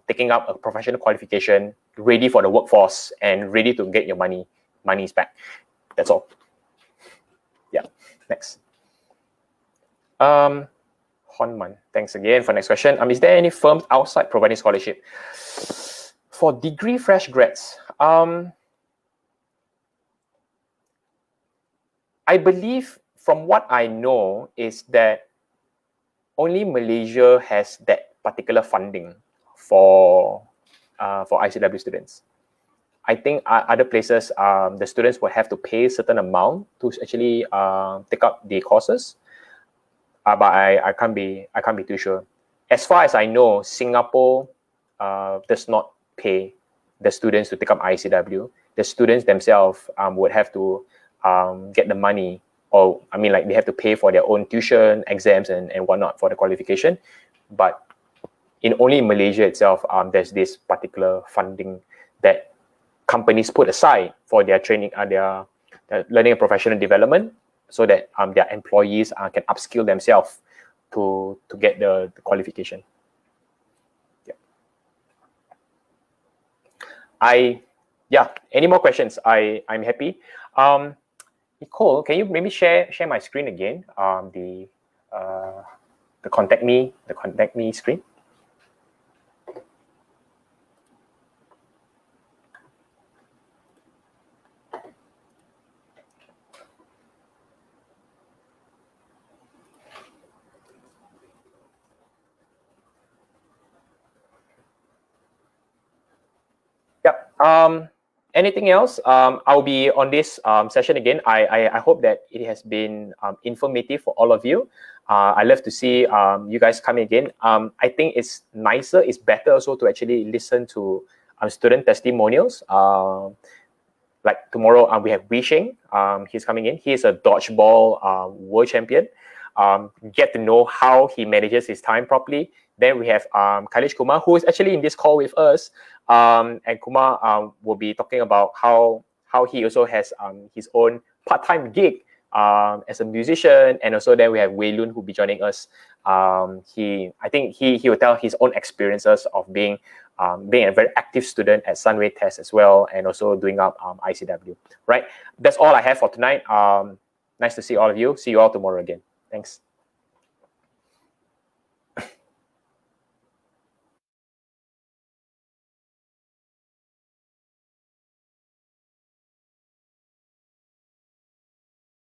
Taking up a professional qualification, ready for the workforce, and ready to get your money's back. That's all. Yeah. Next. Honman, thanks again for next question. Is there any firms outside providing scholarship for degree fresh grads? I believe, from what I know, is that only Malaysia has that particular funding for ICAEW students. I think other places, the students will have to pay a certain amount to actually take up the courses. But I can't be too sure. As far as I know, Singapore does not pay the students to take up ICAEW. The students themselves would have to get the money, or they have to pay for their own tuition, exams, and whatnot for the qualification. But in only Malaysia itself, there's this particular funding that companies put aside for their training, their learning and professional development, so that their employees can upskill themselves to get the qualification. Yeah. Any more questions? I'm happy. Nicole, can you maybe share my screen again? The contact me screen. Yep. Anything else? I'll be on this session again. I hope that it has been informative for all of you. I love to see you guys coming again. I think it's nicer, it's better also to actually listen to student testimonials. Like tomorrow, we have Wishing. He's coming in. He's a dodgeball world champion. Get to know how he manages his time properly. Then we have Kailesh Kumar, who is actually in this call with us. And Kumar will be talking about how he also has his own part-time gig as a musician, and also then we have Wei Lun who'll be joining us. I think he will tell his own experiences of being a very active student at Sunway Test as well, and also doing up ICAEW. Right, that's all I have for tonight. Nice to see all of you. See you all tomorrow again. Thanks.